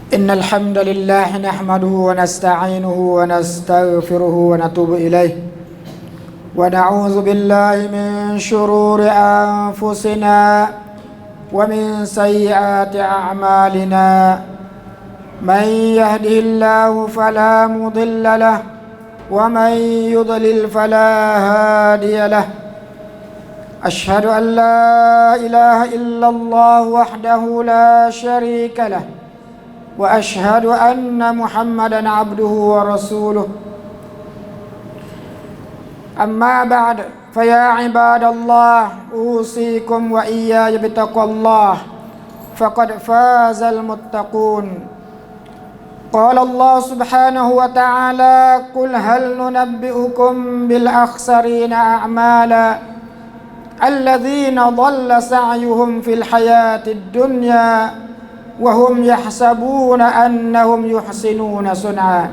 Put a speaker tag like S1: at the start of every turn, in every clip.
S1: إن الحمد لله نحمده ونستعينه ونستغفره ونتوب إليه ونعوذ بالله من شرور أنفسنا ومن سيئات أعمالنا من يهده الله فلا مضل له ومن يضلل فلا هادي له أشهد أن لا إله إلا الله وحده لا شريك له وأشهد أن محمدا عبده ورسوله أما بعد فيا عباد الله أوصيكم وإياي بتقوى الله فقد فاز المتقون قال الله سبحانه وتعالى قل هل ننبئكم بالأخسرين أعمالا الذين ضل سعيهم في الحياة الدنيا وهم يحسبون أنهم يحسنون صنعا.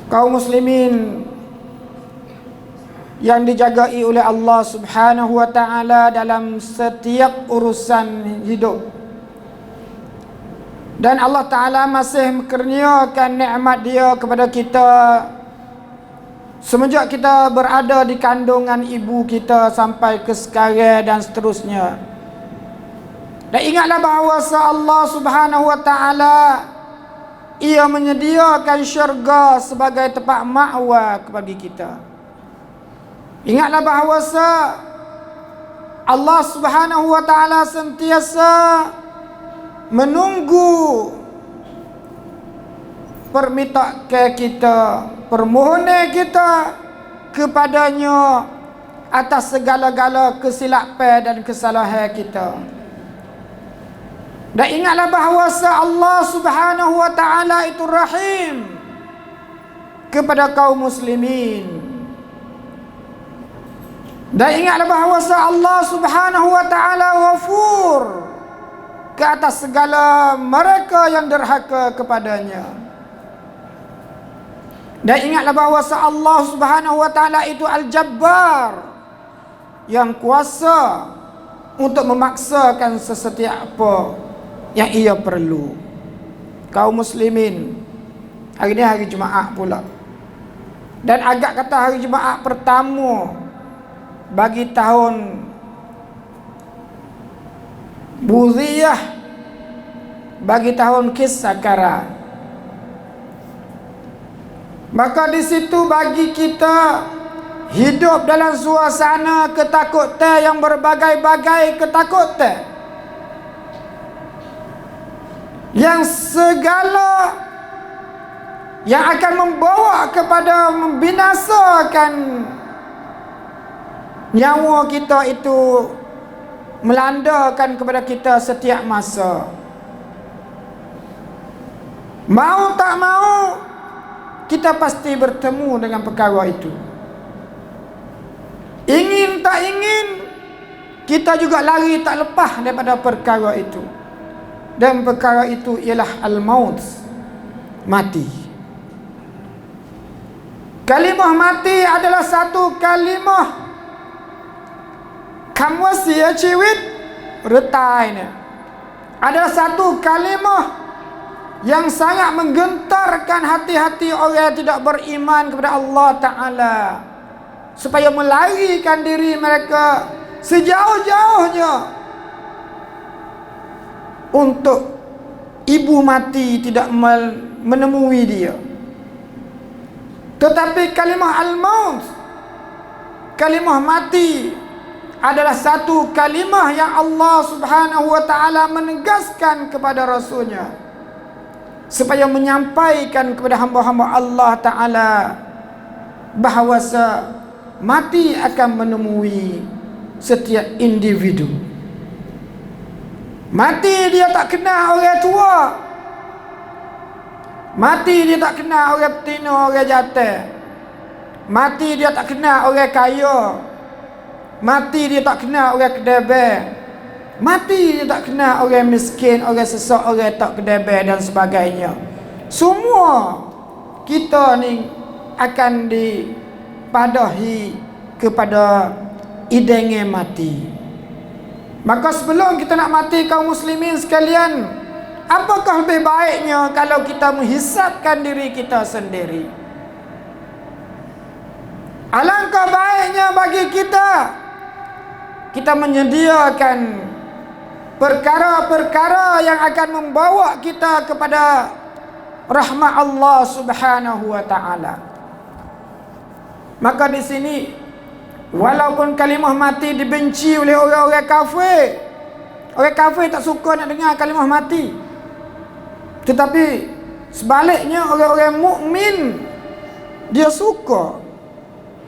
S1: Kaum muslimin yang dijagai oleh Allah Subhanahu wa taala dalam setiap urusan hidup, dan Allah Taala masih menkurniakan nikmat Dia kepada kita semenjak kita berada di kandungan ibu kita sampai ke sekarang dan seterusnya. Dan ingatlah bahawa Allah Subhanahu wa taala Ia menyediakan syurga sebagai tempat ma'wa bagi kita. Ingatlah bahawa Allah Subhanahu wa taala sentiasa menunggu permintaan kita, permohonan kita kepadanya atas segala-gala kesilapan dan kesalahan kita. Dan ingatlah bahawa Allah Subhanahu wa taala itu rahim kepada kaum muslimin. Dan ingatlah bahawa Allah Subhanahu wa taala ghafur ke atas segala mereka yang derhaka kepadanya. Dan ingatlah bahawa Allah Subhanahu wa taala itu Al-Jabbar, yang kuasa untuk memaksakan sesetiap apa yang ia perlu. Kaum muslimin, hari ini hari Jumaat pula, dan agak kata hari Jumaat pertama bagi tahun Budhiyah, bagi tahun Kisakara. Maka di situ bagi kita hidup dalam suasana ketakutan yang berbagai-bagai ketakutan, yang segala yang akan membawa kepada membinasakan nyawa kita itu melandakan kepada kita setiap masa. Mau tak mau, kita pasti bertemu dengan perkara itu. Ingin tak ingin, kita juga lari tak lepas daripada perkara itu. Dan perkara itu ialah al-maut, mati. Kalimah mati adalah satu kalimah kamwasia ciwit retai. Adalah satu kalimah yang sangat menggentarkan hati-hati orang yang tidak beriman kepada Allah Ta'ala, supaya melarikan diri mereka sejauh-jauhnya untuk ibu mati tidak menemui dia. Tetapi kalimah al-maut, kalimah mati, adalah satu kalimah yang Allah Subhanahu wa taala menegaskan kepada Rasulnya, supaya menyampaikan kepada hamba-hamba Allah Ta'ala bahawa mati akan menemui setiap individu. Mati dia tak kenal orang tua, mati dia tak kenal orang betina, orang jantan, mati dia tak kenal orang kaya, mati dia tak kenal orang kedebel, mati dia tak kenal orang miskin, orang sesak, orang tak kedebel dan sebagainya. Semua kita ni akan dipadahi kepada idenya mati. Maka sebelum kita nak mati, kaum muslimin sekalian, Apakah lebih baiknya kalau kita menghisapkan diri kita sendiri? Alangkah baiknya bagi kita menyediakan perkara-perkara yang akan membawa kita kepada rahmat Allah Subhanahu wa taala. Maka di sini walaupun kalimah mati dibenci oleh orang-orang kafir tak suka nak dengar kalimah mati. Tetapi sebaliknya orang-orang mukmin dia suka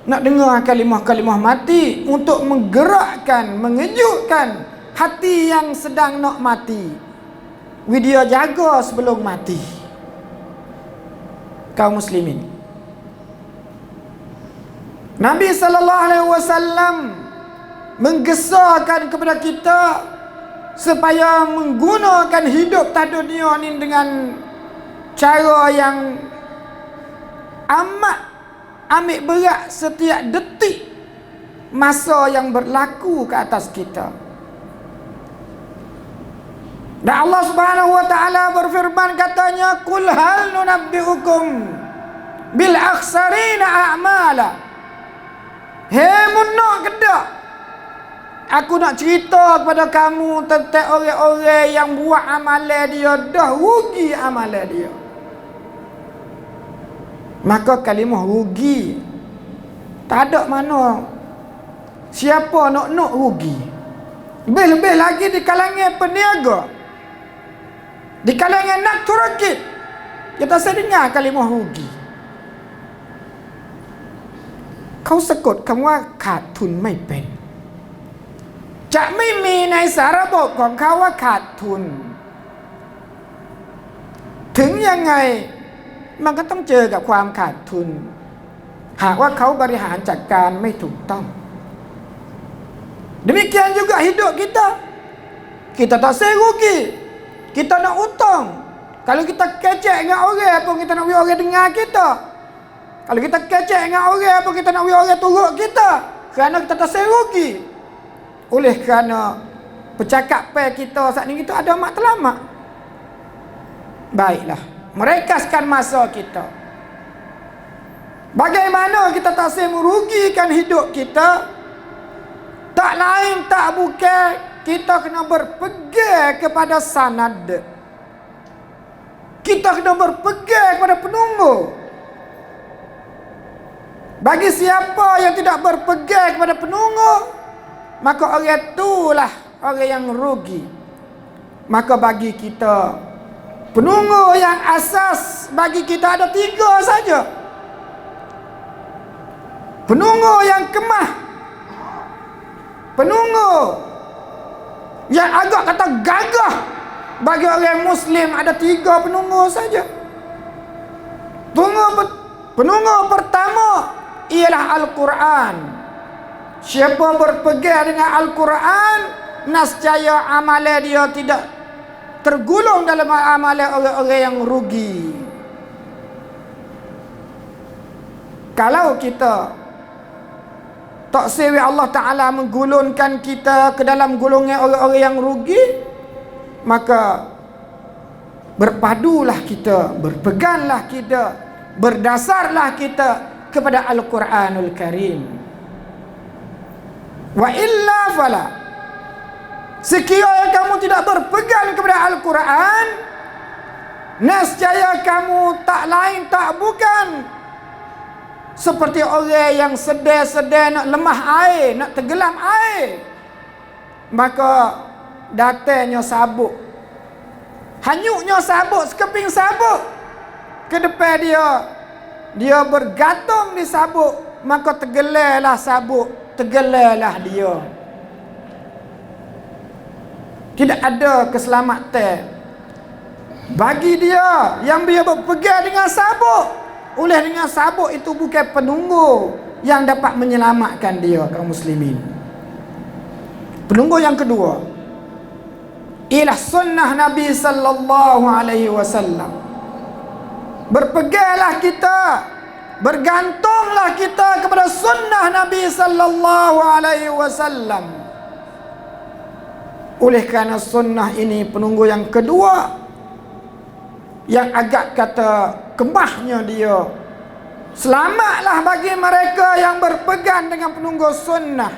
S1: nak dengar kalimah-kalimah mati untuk menggerakkan, mengejutkan hati yang sedang nak mati. Dia jaga sebelum mati. Kaum muslimin, Nabi sallallahu alaihi wasallam menggesarkan kepada kita supaya menggunakan hidup di dunia ni dengan cara yang amat ambil berat setiap detik masa yang berlaku ke atas kita. Dan Allah Subhanahu wa taala berfirman, katanya, "Qul hal nunabbi'ukum bil akhsarina a'mala." Hei munak kedak, aku nak cerita kepada kamu tentang orang-orang yang buat amalan dia dah rugi amalan dia. Maka kalimah rugi tak ada mana siapa nak rugi. Lebih-lebih lagi di kalangan peniaga, di kalangan nak turakit, kita sedengar kalimah rugi. Kau sekutคำว่าขาดทุนไม่เป็นจะไม่มีในสารระบบของเขาว่าขาดทุนถึงยังไงมันก็ต้องเจอกับความขาดทุนหากว่าเขาบริหารจัดการไม่ถูกต้อง Demikian juga hidup kita tak serugi, kita nak hutang. Kalau kita kecek dengan orang pun kita nak orang dengar kita. Kalau kita kecek dengan orang pun kita nak orang turut kita, kerana kita tak serugi. Oleh kerana percakapan kita saat ini kita ada matlamat. Baiklah, merekaskan masa kita. Bagaimana kita tak merugikan hidup kita? Tak lain tak bukan kita kena berpegang kepada sanad. Kita kena berpegang kepada penunggu. Bagi siapa yang tidak berpegang kepada penunggu, maka orang itulah orang yang rugi. Maka bagi kita, penunggu yang asas bagi kita ada 3 saja. Penunggu yang kemah, penunggu yang agak kata gagah. Bagi orang Muslim ada 3 penunggu saja. Penunggu pertama ialah Al-Quran. Siapa berpegang dengan Al-Quran, nescaya amalan dia tidak tergulung dalam amalan orang-orang yang rugi. Kalau kita tak sewi Allah Ta'ala menggulungkan kita ke dalam golongan orang-orang yang rugi, maka berpadulah kita, berpeganglah kita, berdasarlah kita kepada Al-Quranul Karim. Wa illa fala, sekiranya kamu tidak berpegang kepada Al-Quran, nescaya kamu tak lain tak bukan seperti orang yang sedang nak lemah air, nak tenggelam air. Maka datangnya sabuk, hanyutnya sabuk, sekeping sabuk ke depan dia bergantung di sabuk, maka tenggelamlah sabuk, tenggelamlah dia. Tidak ada keselamatan bagi dia yang dia berpegang dengan sabuk. Oleh dengan sabuk itu bukan penunggu yang dapat menyelamatkan dia, kaum muslimin. Penunggu yang kedua ialah sunnah Nabi sallallahu alaihi wasallam. Berpeganglah kita, bergantunglah kita kepada sunnah Nabi sallallahu alaihi wasallam. Oleh kerana sunnah ini penunggu yang kedua yang agak kata kemahnya dia. Selamatlah bagi mereka yang berpegang dengan penunggu sunnah.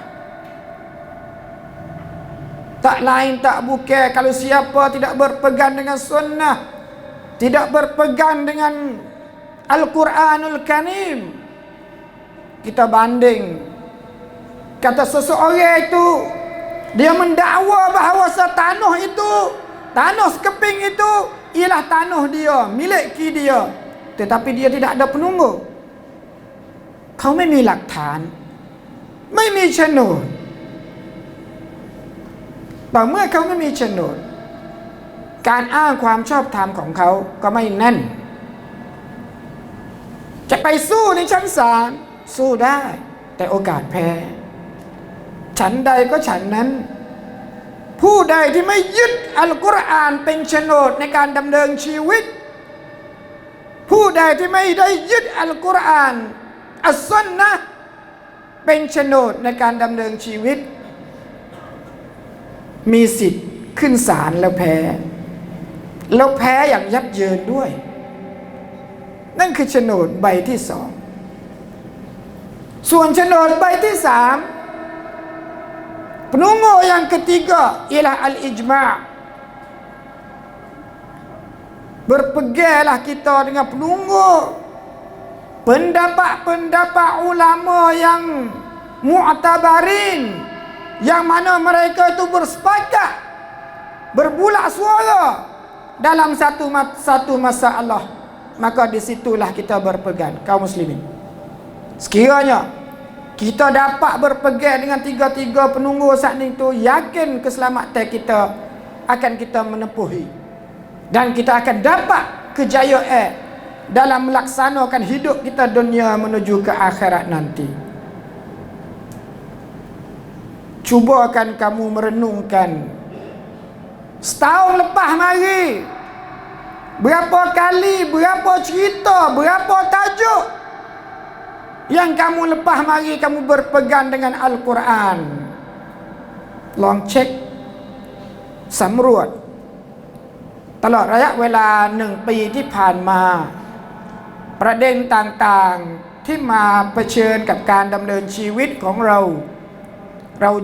S1: Tak lain tak bukan, kalau siapa tidak berpegang dengan sunnah, tidak berpegang dengan Al-Quranul Karim, kita banding. Kata seseorang itu, dia mendakwa bahawa tanah itu, tanah sekeping itu ialah tanah dia, milik dia, tetapi dia tidak ada penunggu. Kauไม่มีหลักฐาน ไม่มีโฉนด ต่อเมื่อเขาไม่มีโฉนด การอ้างความชอบธรรมของเขาก็ไม่แน่น จะไปสู้ในชั้นศาลสู้ได้ แต่โอกาสแพ้ ฉันใดก็ฉันนั้น ผู้ใดที่ไม่ยึดอัลกุรอานเป็นโฉนดในการดำเนินชีวิต ผู้ใดที่ไม่ได้ยึดอัลกุรอานอัสซุนนะห์เป็นโฉนดในการดำเนินชีวิต มีสิทธิ์ขึ้นศาลแล้วแพ้อย่างยับเยินด้วย นั่นคือโฉนดใบที่สองส่วนโฉนดใบที่สามpenunggu yang ketiga ialah al-ijma'. Berpeganglah kita dengan penunggu pendapat-pendapat ulama yang mu'tabarin, yang mana mereka itu bersepakat, berbulak suara dalam satu masalah, maka disitulah kita berpegang, kaum muslimin. Sekiranya kita dapat berpegang dengan tiga-tiga penunggu saat itu, yakin keselamatan kita akan kita menempuhi, dan kita akan dapat kejayaan dalam melaksanakan hidup kita dunia menuju ke akhirat nanti. Cubakan kamu merenungkan, setahun lepas mari, berapa kali, berapa cerita, berapa tajuk yang kamu lepas mari kamu berpegang dengan Al-Quran. Lองเช็คสำรวจตลอดระยะเวลา1 ปีที่ผ่านมาประเด็นต่างๆที่มาเผชิญกับการดำเนินชีวิตของเรา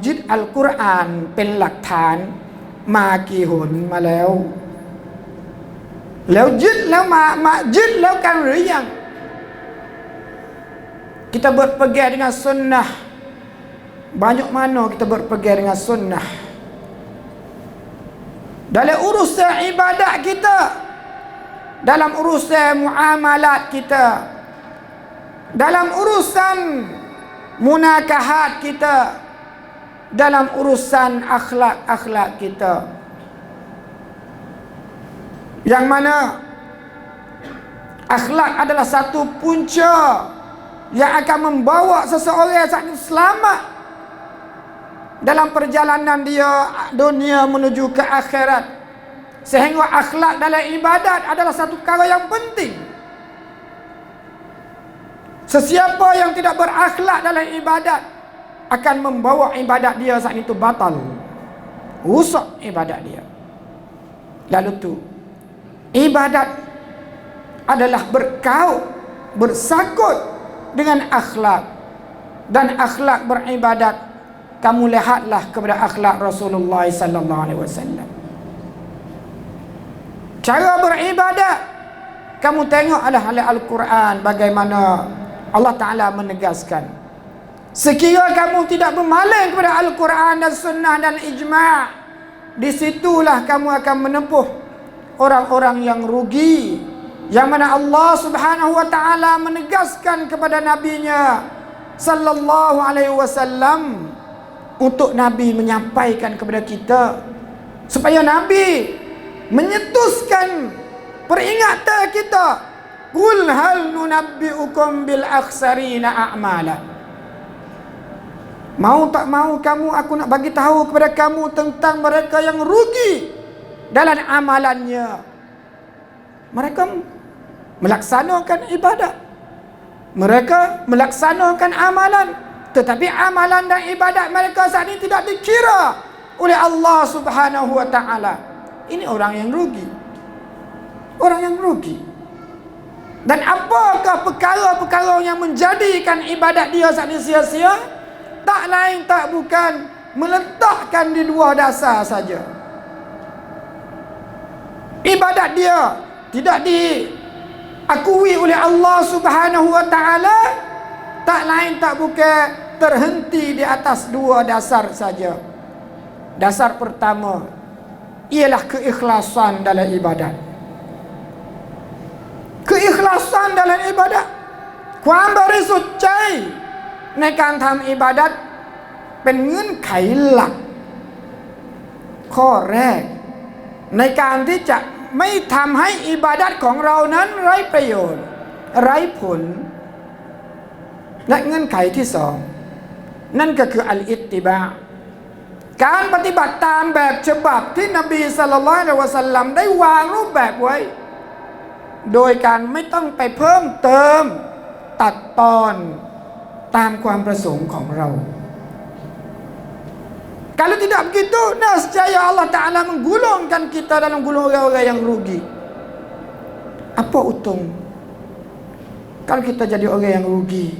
S1: ยึดอัลกุรอานเป็นหลักฐานมากี่หนมาแล้วยึดแล้วมายึดแล้วกันหรือยังkita berpegang dengan sunnah, banyak mana kita berpegang dengan sunnah dalam urusan ibadat kita, dalam urusan muamalat kita, dalam urusan munakahat kita, dalam urusan akhlak kita, yang mana akhlak adalah satu punca yang akan membawa seseorang saat ini selamat dalam perjalanan dia dunia menuju ke akhirat. Sehingga akhlak dalam ibadat adalah satu perkara yang penting. Sesiapa yang tidak berakhlak dalam ibadat akan membawa ibadat dia saat itu batal, rusak ibadat dia. Lalu tu ibadat adalah berkaut, bersangkut dengan akhlak, dan akhlak beribadat kamu lihatlah kepada akhlak Rasulullah sallallahu alaihi wasallam. Cara beribadat kamu tengok adalah Al-Quran, bagaimana Allah Ta'ala menegaskan. Sekiranya kamu tidak bermaling kepada Al-Quran dan Sunnah dan Ijma', disitulah kamu akan menempuh orang-orang yang rugi, yang mana Allah Subhanahu wa Ta'ala menegaskan kepada nabinya sallallahu alaihi wasallam untuk Nabi menyampaikan kepada kita, supaya Nabi menyetuskan peringatan kita, qul hal nunabbiukum bil akhsarina a'mala. Mau tak mau kamu, aku nak bagi tahu kepada kamu tentang mereka yang rugi dalam amalannya. Mereka melaksanakan ibadat, mereka melaksanakan amalan, tetapi amalan dan ibadat mereka saat ini tidak dikira oleh Allah Subhanahu wa Ta'ala. Ini orang yang rugi. orang yang rugi. Dan apakah perkara-perkara yang menjadikan ibadat dia saat ini sia-sia? Tak lain tak bukan meletakkan di dua dasar saja. Ibadat dia tidak diakui oleh Allah Subhanahu wa taala, tak lain tak bukan terhenti di atas dua dasar saja. Dasar pertama ialah keikhlasan dalam ibadat. Keikhlasan dalam ibadat, ความบริสุทธิ์ใจในการทำอิบาดัตเป็นเงื่อนไขหลักข้อแรกในการที่จะไม่ทำให้อิบาดัตของเรานั้นไร้ประโยชน์ไร้ผลและเงื่อนไขที่สองนั่นก็คืออัลอิตติบาการปฏิบัติตามแบบฉบับที่นบีศ็อลลัลลอฮุอะลัยฮิวะซัลลัมได้วางรูปแบบไว้โดยการไม่ต้องไปเพิ่มเติมตัดตอนตามความประสงค์ของเรา Kalau tidak begitu, nescaya Allah Ta'ala menggulungkan kita dalam golongan orang yang rugi. Apa untung kalau kita jadi orang yang rugi?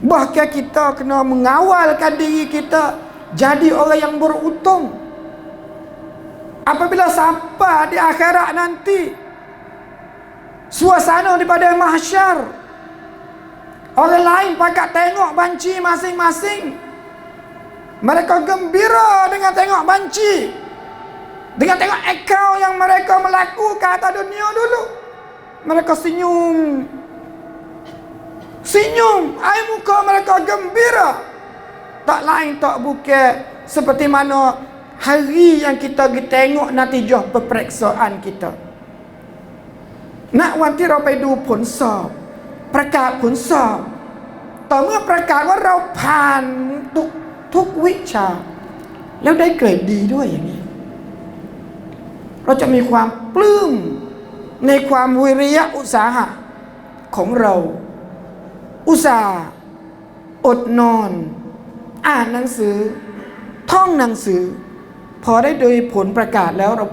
S1: Bahkan kita kena mengawalkan diri kita jadi orang yang beruntung. Apabila sampai di akhirat nanti, suasana di padang mahsyar, orang lain pakat tengok banci masing-masing. Mereka gembira dengan tengok banci, dengan tengok ekor yang mereka melakukan atas dunia dulu. Mereka senyum, air muka mereka gembira. Tak lain tak bukan seperti mana hari yang kita tengok natijah peperiksaan kita. Nak วันที่เราไปดูผลสอบประกาศผลสอบต่อเมื่อประกาศว่าเราผ่านทุกวิชาแล้วได้เกรดดีด้วยอย่างนี้เราจะมีความปลื้มในความวิริยะอุตสาหะของเราอุตส่าห์อดนอนอ่านหนังสือท่องหนังสือพอได้โดยผลประกาศแล้วเรา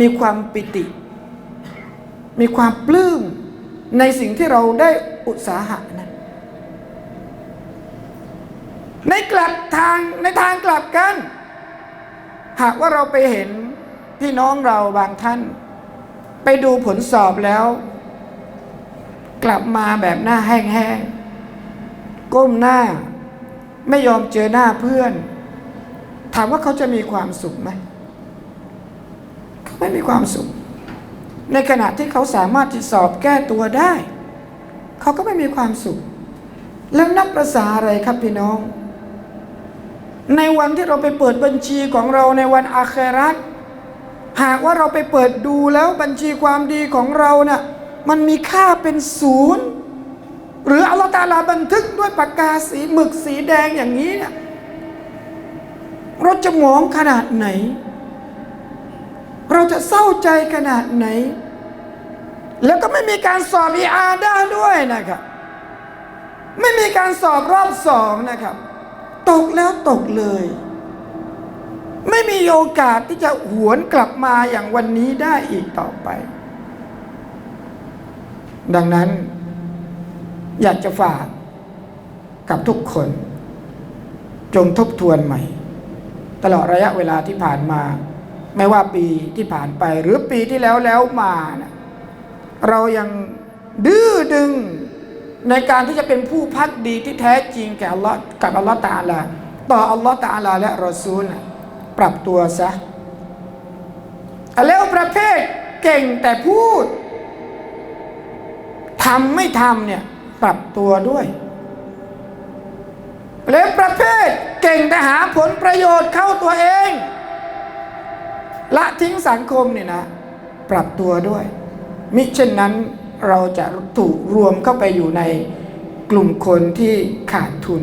S1: มีความปิติมีความปลื้มในสิ่งที่เราได้อุตสาหะนั้นในทางกลับกันหากว่าเราไปเห็นพี่น้องเราบางท่านไปดูผลสอบแล้วกลับมาแบบหน้าแห้งๆก้มหน้าไม่ยอมเจอหน้าเพื่อนถามว่าเขาจะมีความสุขไหมเขาไม่มีความสุขในขณะที่เขาสามารถที่สอบแก้ตัวได้เขาก็ไม่มีความสุขแล้วนับประสาอะไรครับพี่น้องในวันที่เราไปเปิดบัญชีของเราในวันอาคิเราะห์หากว่าเราไปเปิดดูแล้วบัญชีความดีของเราน่ะมันมีค่าเป็นศูนย์หรืออัลเลาะห์ตะอาลาบันทึกด้วยปากกาสีหมึกสีแดงอย่างนี้เนี่ยเราจะหมองขนาดไหนเราจะเศร้าใจขนาดไหนแล้วก็ไม่มีการสอบอีอาดะห์ด้วยนะครับไม่มีการสอบรอบสองนะครับตกแล้วตกเลยไม่มีโอกาสที่จะหวนกลับมาอย่างวันนี้ได้อีกต่อไปดังนั้นอยากจะฝากกับทุกคนจงทบทวนใหม่ตลอดระยะเวลาที่ผ่านมาไม่ว่าปีที่ผ่านไปหรือปีที่แล้วมานะเรายังดื้อดึงในการที่จะเป็นผู้ภักดีที่แท้จริงแก่อัลลอฮ์กับอัลลอฮ์ตะอาลาต่ออัลลอฮ์ตะอาลาและรอซูลปรับตัวซะแล้วประเภทเก่งแต่พูดทำไม่ทำเนี่ยปรับตัวด้วยแล้วประเภทเก่งแต่หาผลประโยชน์เข้าตัวเองละทิ้งสังคมเนี่ยนะปรับตัวด้วยมิเช่นนั้นเราจะถูกรวมเข้าไปอยู่ในกลุ่มคนที่ขาดทุน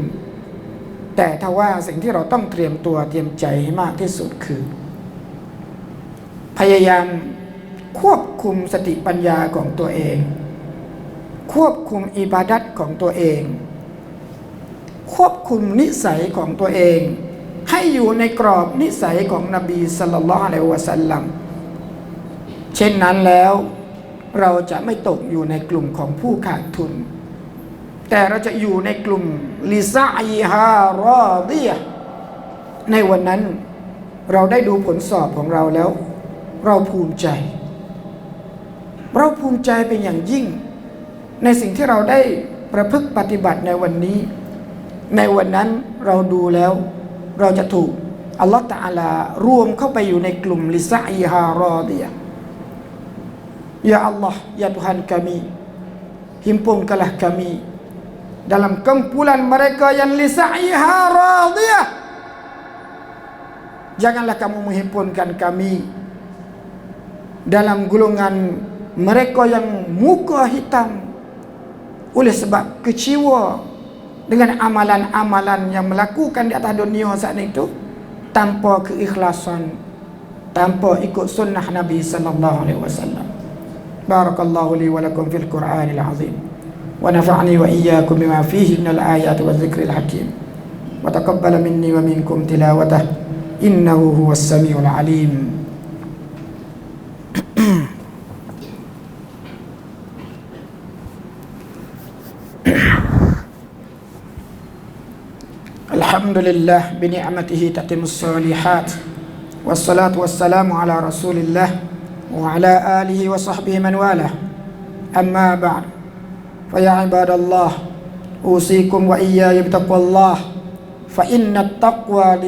S1: แต่ถ้าว่าสิ่งที่เราต้องเตรียมตัวเตรียมใจให้มากที่สุดคือพยายามควบคุมสติปัญญาของตัวเองควบคุมอิบาดัตของตัวเองควบคุมนิสัยของตัวเองให้อยู่ในกรอบนิสัยของนบีศ็อลลัลลอฮุอะลัยฮิวะซัลลัม เช่นนั้นแล้วเราจะไม่ตกอยู่ในกลุ่มของผู้ขาดทุนแต่เราจะอยู่ในกลุ่มลิซาอิฮารอดียะในวันนั้นเราได้ดูผลสอบของเราแล้วเราภูมิใจเป็นอย่างยิ่งในสิ่งที่เราได้ประพฤติปฏิบัติในวันนี้ในวันนั้นเราดูแล้วเราจะถูกอัลลอฮฺตะอาลารวมเข้าไปอยู่ในกลุ่มลิซาอิฮารอดียะYa Allah, ya Tuhan kami, himpunkanlah kami dalam kumpulan mereka yang lisa'iha radiyah. Janganlah kamu menghimpunkan kami dalam golongan mereka yang muka hitam oleh sebab kecewa dengan amalan-amalan yang melakukan di atas dunia saat itu tanpa keikhlasan, tanpa ikut sunnah Nabi sallallahu alaihi wasallam. Barakallahu li wa lakum fil Qur'anil azim wa nafa'ani wa iyyakum bima fihi minal ayati wa dzikril hakim wa taqabbala minni wa minkum tilawatah innahu huwas samiul alim. Alhamdulillah bi ni'matihi tatimmus shalihat wassalatu wassalamu ala rasulillah وعلى آله وصحبه من والاه أما بعد فيا عباد الله أوصيكم وإياي بتقوى الله فإن التقوى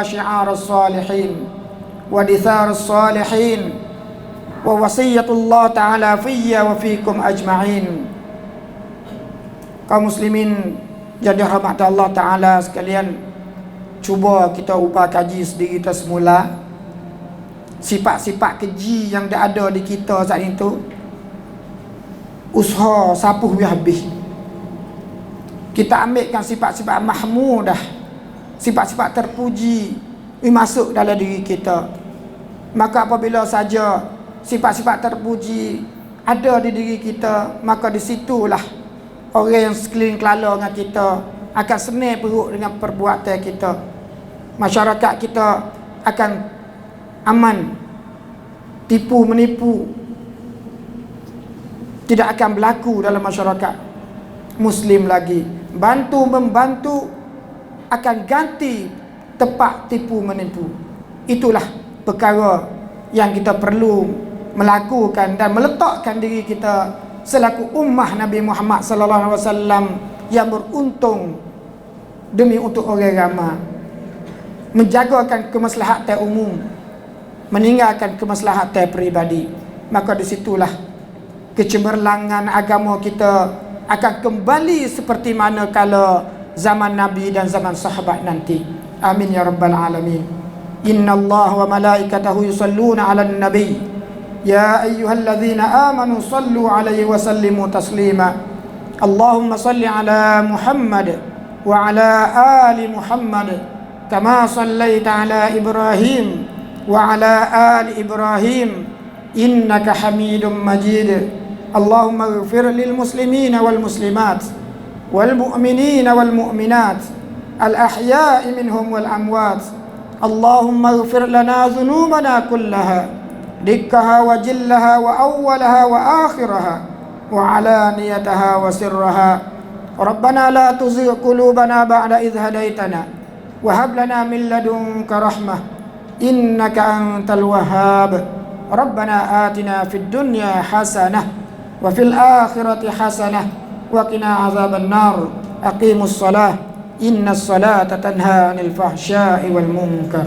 S1: شعار الصالحين ودثار الصالحين ووصية الله تعالى في وفيكم أجمعين. Kaum muslimin yang dirahmati Allah Ta'ala sekalian, cuba kita ubah kaji sediri kita semula sifat-sifat keji yang dah ada di kita saat itu. Usaha sapuh biar habis. Kita ambilkan sifat-sifat mahmudah, sifat-sifat terpuji masuk dalam diri kita. Maka apabila saja sifat-sifat terpuji ada di diri kita, maka di situlah orang yang sekeliling kelala dengan kita akan senang perut dengan perbuatan kita. Masyarakat kita akan aman, tipu menipu tidak akan berlaku dalam masyarakat muslim lagi. Bantu membantu akan ganti tempat tipu menipu. Itulah perkara yang kita perlu melakukan dan meletakkan diri kita selaku ummah Nabi Muhammad sallallahu alaihi wasallam yang beruntung demi untuk orang ramai, menjagakan kemaslahatan umum, meninggalkan kemaslahatan peribadi. Maka disitulah kecemerlangan agama kita akan kembali seperti mana kala zaman Nabi dan zaman sahabat nanti. Amin ya rabbal alamin. Inna Allah wa malaikatahu yusalluna ala nabi ya ayyuhalladzina amanu sallu alaihi wa sallimu taslima. Allahumma salli ala Muhammad wa ala ali Muhammad kama sallaita ala Ibrahim وعلى آل إبراهيم إنك حميد مجيد. اللهم اغفر للمسلمين والمسلمات والمؤمنين والمؤمنات الأحياء منهم والأموات. اللهم اغفر لنا ذنوبنا كلها دكها وجلها وأولها وآخرها وعلانيتها وسرها. ربنا لا تزغ قلوبنا بعد إذ هديتنا وهب لنا من لدنك رحمة إنك أنت الوهاب. ربنا آتنا في الدنيا حسنة وفي الآخرة حسنة وقنا عذاب النار. أقيموا الصلاة إن الصلاة تنهى عن الفحشاء والمنكر.